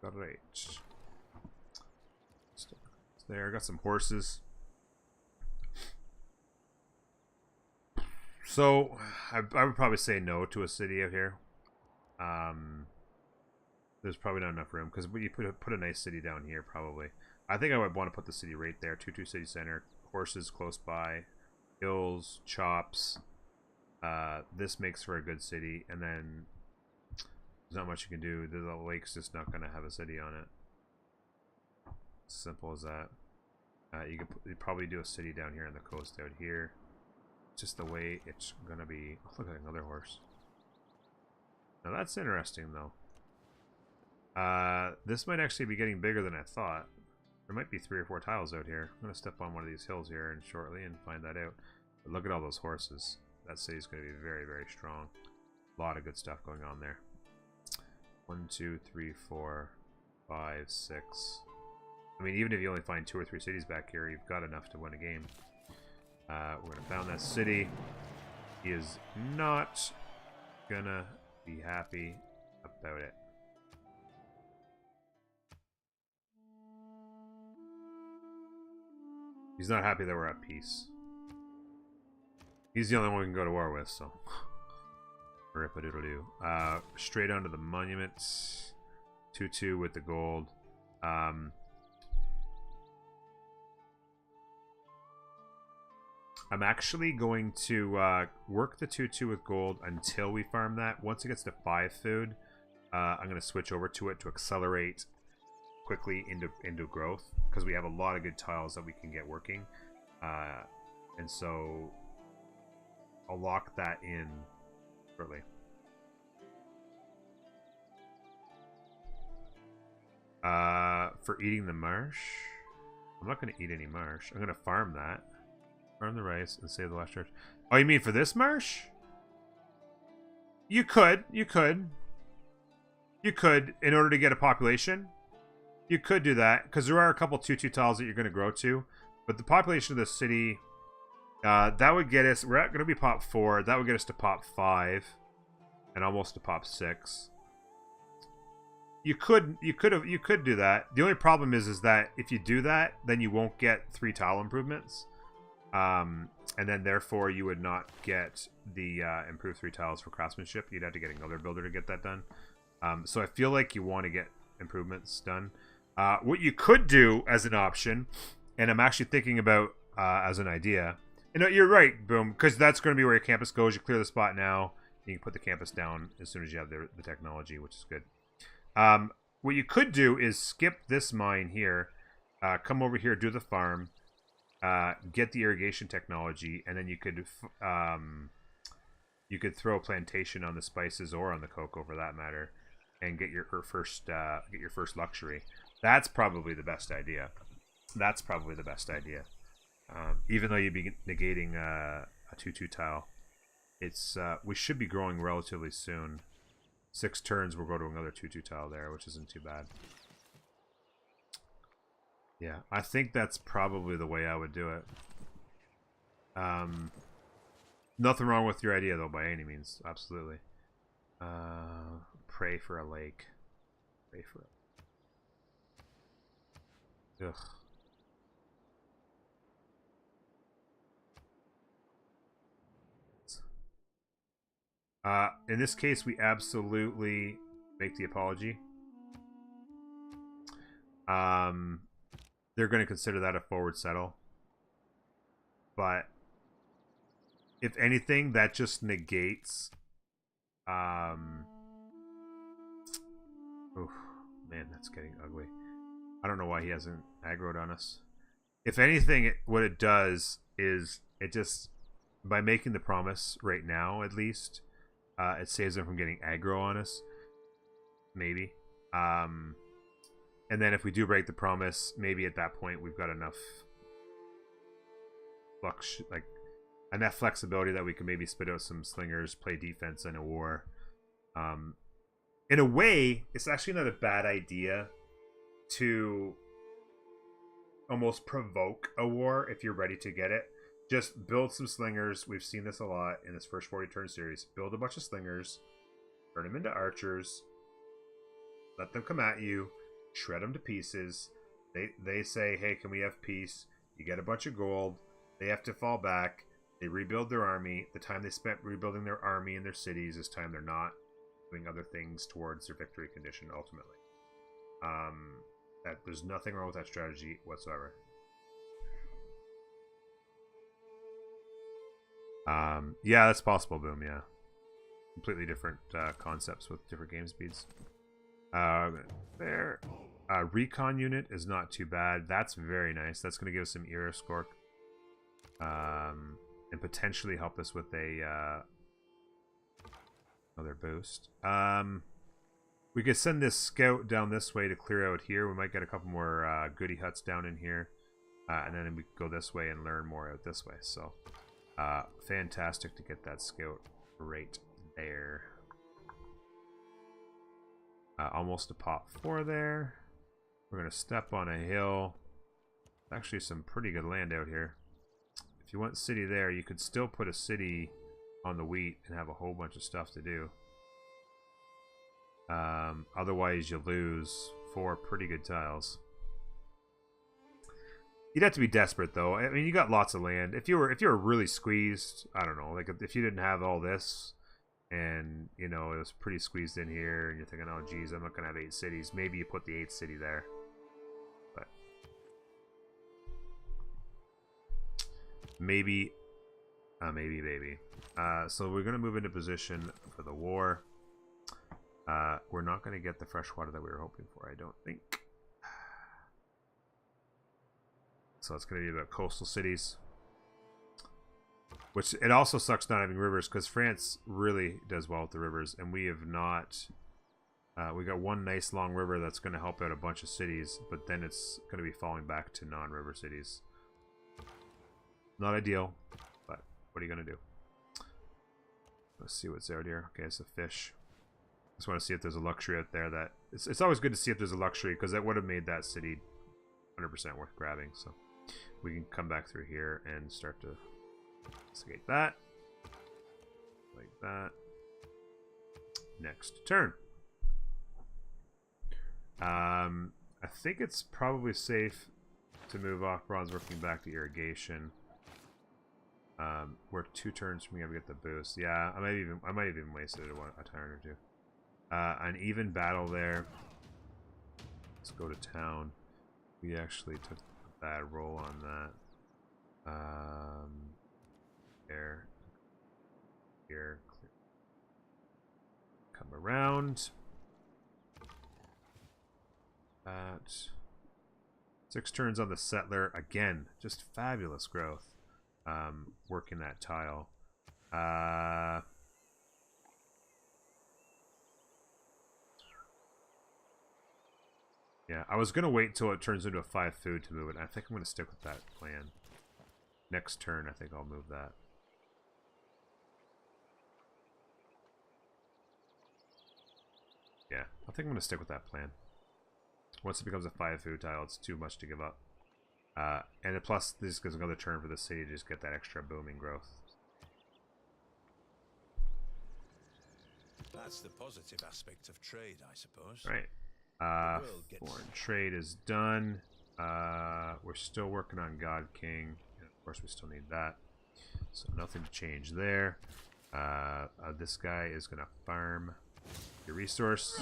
Not great. Still there. Got some horses. So I would probably say no to a city out here. There's probably not enough room because you put a nice city down here probably. I think I would want to put the city right there. 2-2 city center. Horses close by. Hills, chops. This makes for a good city, and then there's not much you can do. The lake's just not going to have a city on it. Simple as that. You'd probably do a city down here on the coast out here. Just the way it's going to be. Oh, look at another horse. Now that's interesting, though. This might actually be getting bigger than I thought. There might be 3 or 4 tiles out here. I'm going to step on one of these hills here and shortly and find that out. But look at all those horses. That city's going to be very, very strong. A lot of good stuff going on there. 1, 2, 3, 4, 5, 6. I mean, even if you only find 2 or 3 cities back here, you've got enough to win a game. We're going to found that city. He is not going to be happy about it. He's not happy that we're at peace. He's the only one we can go to war with, so. Rip-a-doodle-doo. Straight onto the monuments. 2-2 with the gold. I'm actually going to work the 2-2 with gold until we farm that. Once it gets to 5 food, I'm going to switch over to it to accelerate quickly into growth, because we have a lot of good tiles that we can get working, and so I'll lock that in shortly. For eating the marsh, I'm not going to eat any marsh. I'm going to farm that, farm the rice, and save the last charge. Oh, you mean for this marsh? You could in order to get a population. You could do that, because there are a couple 2-2 tiles that you're going to grow to. But the population of the city, that would get us... We're going to be pop 4. That would get us to pop 5. And almost to pop 6. You could do that. The only problem is that if you do that, then you won't get 3 tile improvements. And then, therefore, you would not get the improved 3 tiles for craftsmanship. You'd have to get another builder to get that done. So I feel like you want to get improvements done. What you could do as an option, and I'm actually thinking about as an idea. You know, you're right, Boom, because that's going to be where your campus goes. You clear the spot now. You can put the campus down as soon as you have the technology, which is good. What you could do is skip this mine here, come over here, do the farm, get the irrigation technology, and then you could throw a plantation on the spices or on the cocoa for that matter, and get your first luxury. That's probably the best idea. Even though you'd be negating a 2/2 tile, it's we should be growing relatively soon. 6 turns, we'll go to another 2/2 tile there, which isn't too bad. Yeah, I think that's probably the way I would do it. Nothing wrong with your idea, though, by any means. Absolutely. Pray for a lake. Pray for it. Ugh. In this case, we absolutely make the apology. They're going to consider that a forward settle. But if anything, that just negates... Oof, man, that's getting ugly. I don't know why he hasn't aggroed on us. If anything, what it does is it just... By making the promise right now, at least... it saves them from getting aggro on us. Maybe. And then if we do break the promise, maybe at that point we've got enough enough flexibility that we can maybe spit out some slingers, play defense in a war. In a way, it's actually not a bad idea to almost provoke a war if you're ready to get it. Just build some slingers. We've seen this a lot in this first 40 turn series. Build a bunch of slingers, turn them into archers, let them come at you, shred them to pieces. They say, hey, can we have peace? You get a bunch of gold. They have to fall back. They rebuild their army. The time they spent rebuilding their army and their cities is time they're not doing other things towards their victory condition ultimately. There's nothing wrong with that strategy whatsoever. Yeah, that's possible, Boom, yeah. Completely different concepts with different game speeds. There. Recon unit is not too bad. That's very nice. That's going to give us some era score. And potentially help us with a another boost. We could send this scout down this way to clear out here. We might get a couple more goody huts down in here. And then we go this way and learn more out this way. So... fantastic to get that scout right there. Almost a pop 4 there. We're going to step on a hill. Actually some pretty good land out here. If you want city there, you could still put a city on the wheat and have a whole bunch of stuff to do. Otherwise you lose 4 pretty good tiles. You'd have to be desperate, though. I mean, you got lots of land. If you were really squeezed, I don't know, like if you didn't have all this, and you know it was pretty squeezed in here, and you're thinking, oh, geez, I'm not gonna have 8 cities. Maybe you put the 8th city there, but maybe, maybe. So we're gonna move into position for the war. We're not gonna get the fresh water that we were hoping for, I don't think. So it's going to be about coastal cities. Which, it also sucks not having rivers, because France really does well with the rivers. And we have not... we got one nice long river that's going to help out a bunch of cities. But then it's going to be falling back to non-river cities. Not ideal, but what are you going to do? Let's see what's out here. Okay, it's a fish. Just want to see if there's a luxury out there that... It's always good to see if there's a luxury, because that would have made that city 100% worth grabbing, so... We can come back through here and start to investigate that. Like that. Next turn. I think it's probably safe to move off bronze working back to irrigation. We're 2 turns from here to get the boost. Yeah, I might have even wasted a turn or 2. An even battle there. let's go to town. We actually took a bad roll on that. There. Here. Clear. Come around. That. 6 turns on the settler. Again, just fabulous growth. Working that tile. Yeah, I was going to wait until it turns into a 5 food to move it. I think I'm going to stick with that plan. Next turn, I think I'll move that. Yeah, I think I'm going to stick with that plan. Once it becomes a 5 food tile, it's too much to give up. And plus, this gives another turn for the city to just get that extra booming growth. That's the positive aspect of trade, I suppose. Right. Foreign trade is done. We're still working on God King. And of course, we still need that. So nothing to change there. This guy is going to farm your resource.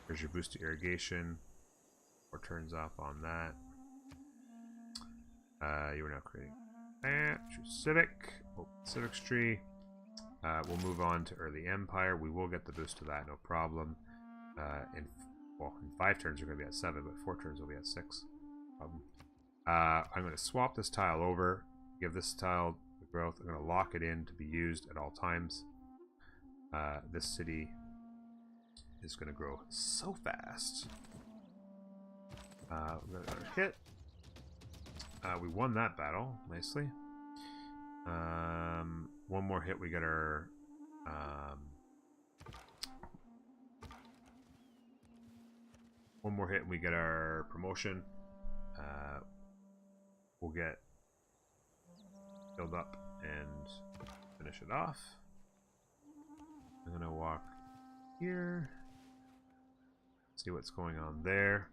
There's your boost to irrigation. 4 turns off on that. You are now creating choose Civic. Oh, Civic's tree. We'll move on to Early Empire. We will get the boost to that, no problem. In 5 turns we're going to be at 7, but 4 turns we'll be at 6. Problem. I'm going to swap this tile over. Give this tile the growth. I'm going to lock it in to be used at all times. This city is going to grow so fast. We're going to hit. We won that battle nicely. One more hit, we get our one more hit and we get our promotion. We'll get build up and finish it off. I'm gonna walk here, see what's going on there.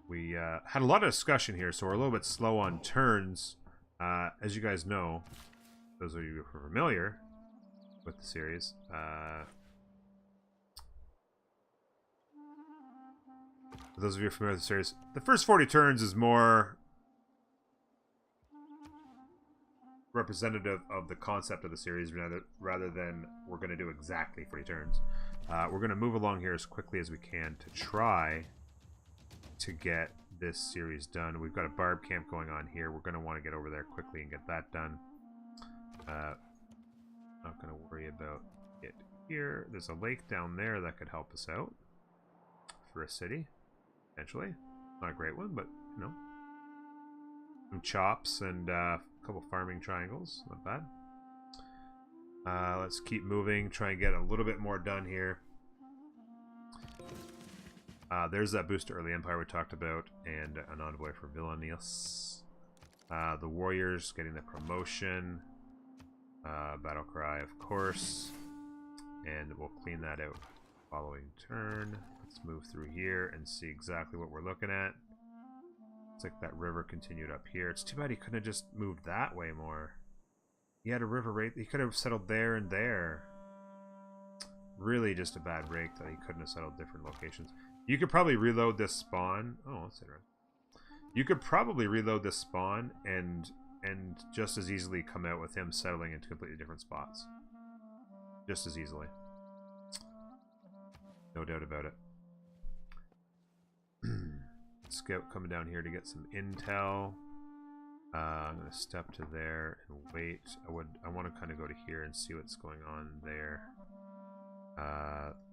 We had a lot of discussion here, so we're a little bit slow on turns. As you guys know, those of you who are familiar with the series, those of you familiar with the series, the first 40 turns is more representative of the concept of the series rather than we're going to do exactly 40 turns. We're going to move along here as quickly as we can to try to get this series done. We've got a barb camp going on here. We're going to want to get over there quickly and get that done. Not going to worry about it here. There's a lake down there that could help us out for a city, potentially. Not a great one, but, you know. Some chops and a couple farming triangles. Not bad. Let's keep moving. Try and get a little bit more done here. There's that boost to Early Empire we talked about, and an envoy for Vilnius. The Warriors getting the promotion. Battle Cry, of course. And we'll clean that out following turn. Let's move through here and see exactly what we're looking at. Looks like that river continued up here. It's too bad he couldn't have just moved that way more. He had a river right. He could have settled there and there. Really just a bad break that he couldn't have settled different locations. You could probably reload this spawn. Oh, that's interesting. You could probably reload this spawn and just as easily come out with him settling into completely different spots. Just as easily. No doubt about it. Scout coming down here to get some intel. I'm gonna step to there and wait. I want to kind of go to here and see what's going on there.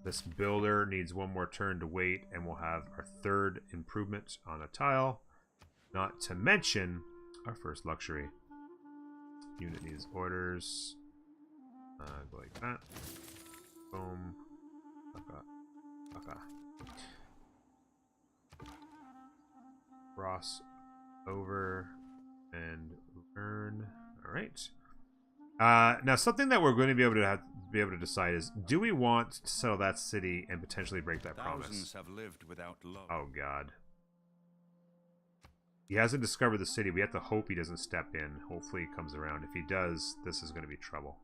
This builder needs one more turn to wait, and we'll have our 3rd improvement on a tile. Not to mention our first luxury. Unit needs orders. Go like that. Boom. Cross over and learn. All right. Now, something that we're going to be able to decide is: do we want to settle that city and potentially break that promise? Thousands have lived without love. Oh God. He hasn't discovered the city. We have to hope he doesn't step in. Hopefully he comes around. If he does, this is going to be trouble.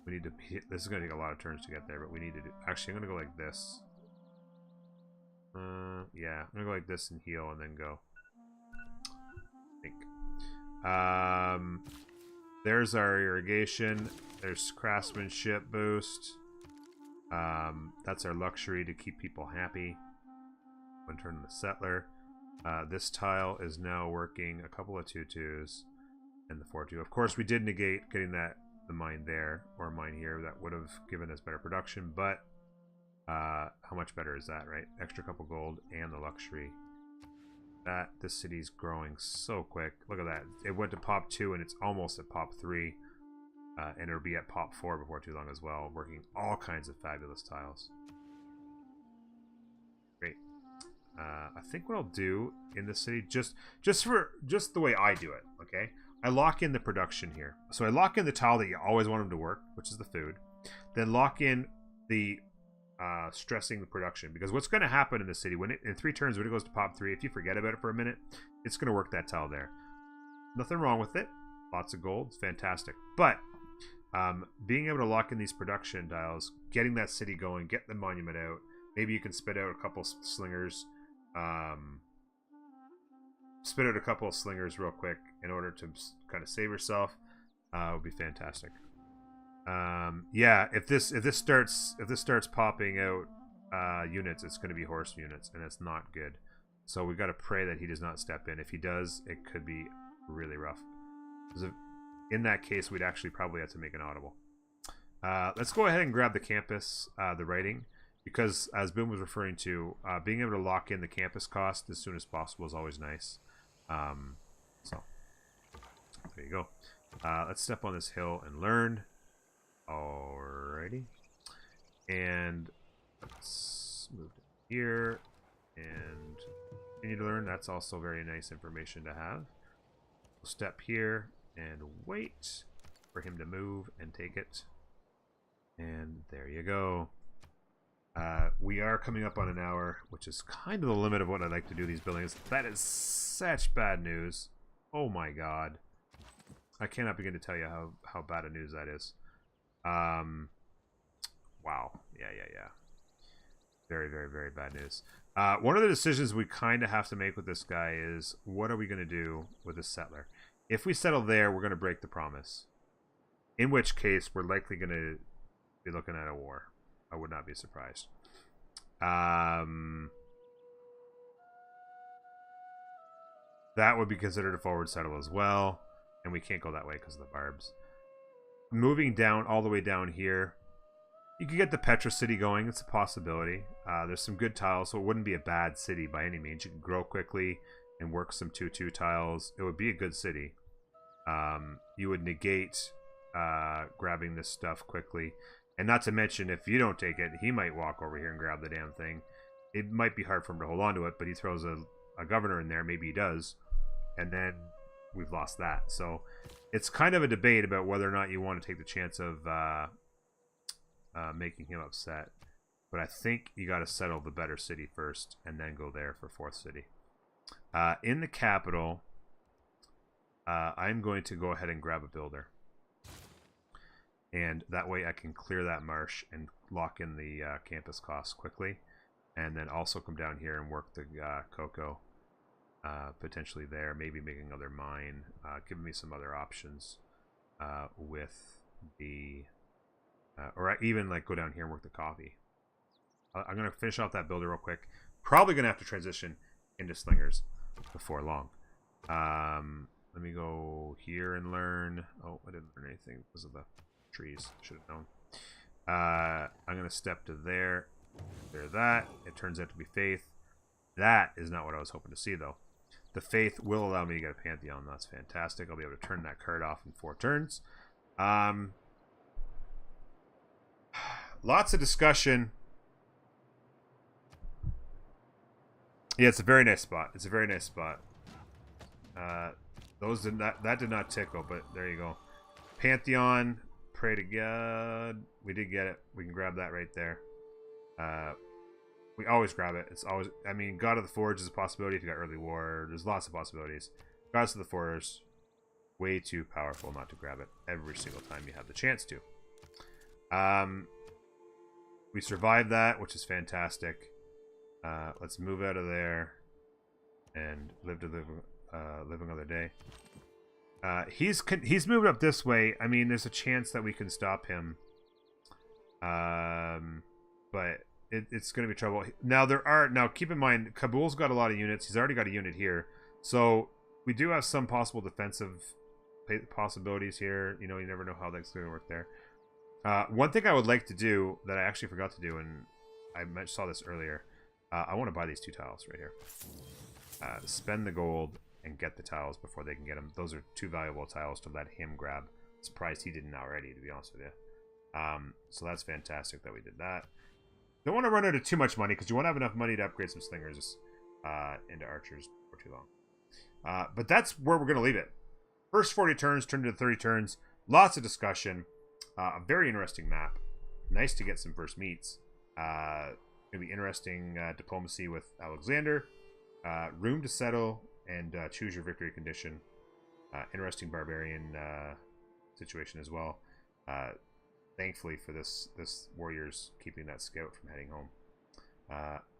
We need to. This is going to take a lot of turns to get there, but we need to do. Actually, I'm going to go like this. Yeah, I'm going to go like this and heal, and then go. I think. There's our irrigation. There's craftsmanship boost. That's our luxury to keep people happy. One turn on the settler. This tile is now working a couple of 2-2s and the 4-2. Of course, we did negate getting the mine there or mine here. That would have given us better production, but how much better is that, right? Extra couple gold and the luxury. This city's growing so quick. Look at that. It went to pop 2 and it's almost at pop 3. And it'll be at pop 4 before too long as well, working all kinds of fabulous tiles. Great. I think what I'll do in the city, just the way I do it, okay? I lock in the production here. So I lock in the tile that you always want them to work, which is the food. Then lock in the stressing the production, because what's going to happen in the city when in 3 turns when it goes to pop 3, if you forget about it for a minute, it's going to work that tile there. Nothing wrong with it. Lots of gold. It's fantastic. But being able to lock in these production tiles, getting that city going, get the monument out. Maybe you can spit out a couple slingers. Spit out a couple of slingers real quick in order to kind of save yourself. Would be fantastic. Yeah, if this starts popping out units, it's going to be horse units, and it's not good. So we've got to pray that he does not step in. If he does, it could be really rough. In that case, we'd actually probably have to make an audible. Let's go ahead and grab the campus, the writing, because as Boom was referring to, being able to lock in the campus cost as soon as possible is always nice. So there you go. Let's step on this hill and learn. Alrighty, and let's move here and continue to learn. That's also very nice information to have. We'll step here and wait for him to move and take it. And there you go. We are coming up on an hour, which is kind of the limit of what I like to do these buildings. That is such bad news. Oh my god. I cannot begin to tell you how bad a news that is. Wow. Yeah. Very, very, very bad news. One of the decisions we kind of have to make with this guy is, what are we going to do with this settler? If we settle there, we're going to break the promise. In which case, we're likely going to be looking at a war. I would not be surprised. That would be considered a forward settle as well. And we can't go that way because of the barbs. Moving down, all the way down here, you could get the Petra City going. It's a possibility. There's some good tiles, so it wouldn't be a bad city by any means. You can grow quickly and work some 2-2 tiles. It would be a good city. You would negate grabbing this stuff quickly. And not to mention, if you don't take it, he might walk over here and grab the damn thing. It might be hard for him to hold on to it, but he throws a governor in there. Maybe he does. And then we've lost that. So it's kind of a debate about whether or not you want to take the chance of making him upset. But I think you got to settle the better city first and then go there for 4th city. In the capital, I'm going to go ahead and grab a builder. And that way I can clear that marsh and lock in the campus costs quickly. And then also come down here and work the cocoa. Potentially there, maybe making another mine, giving me some other options with the, or even like go down here and work the coffee. I'm going to finish off that builder real quick. Probably going to have to transition into slingers before long. Let me go here and learn. Oh, I didn't learn anything because of the trees. Should have known. I'm going to step to there. There, that. It turns out to be faith. That is not what I was hoping to see, though. The faith will allow me to get a Pantheon. That's fantastic. I'll be able to turn that card off in 4 turns. Lots of discussion. Yeah, it's a very nice spot. It's a very nice spot. That did not tickle, but there you go. Pantheon, pray to God. We did get it. We can grab that right there. We always grab it. It's always, I mean, God of the Forge is a possibility if you got early war. There's lots of possibilities. Gods of the Forge, way too powerful not to grab it every single time you have the chance to. We survived that, which is fantastic. Let's move out of there and live another day. He's moved up this way. I mean, there's a chance that we can stop him. But it's going to be trouble. Now keep in mind, Kabul's got a lot of units. He's already got a unit here. So we do have some possible defensive possibilities here. You know, you never know how that's going to work there. One thing I would like to do that I actually forgot to do, and I saw this earlier, I want to buy these 2 tiles right here. Spend the gold and get the tiles before they can get them. Those are 2 valuable tiles to let him grab. Surprised he didn't already, to be honest with you. So that's fantastic that we did that. Don't want to run out of too much money because you won't have enough money to upgrade some slingers into archers for too long. But that's where we're going to leave it. First 40 turns turned into 30 turns. Lots of discussion. A very interesting map. Nice to get some first meets. Going to be interesting diplomacy with Alexander. Room to settle and choose your victory condition. Interesting barbarian situation as well. Thankfully for this warrior's keeping that scout from heading home.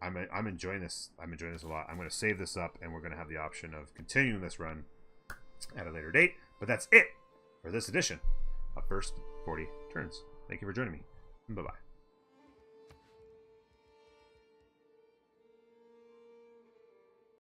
I'm enjoying this. I'm enjoying this a lot. I'm going to save this up, and we're going to have the option of continuing this run at a later date. But that's it for this edition of First 40 Turns. Thank you for joining me. Bye bye.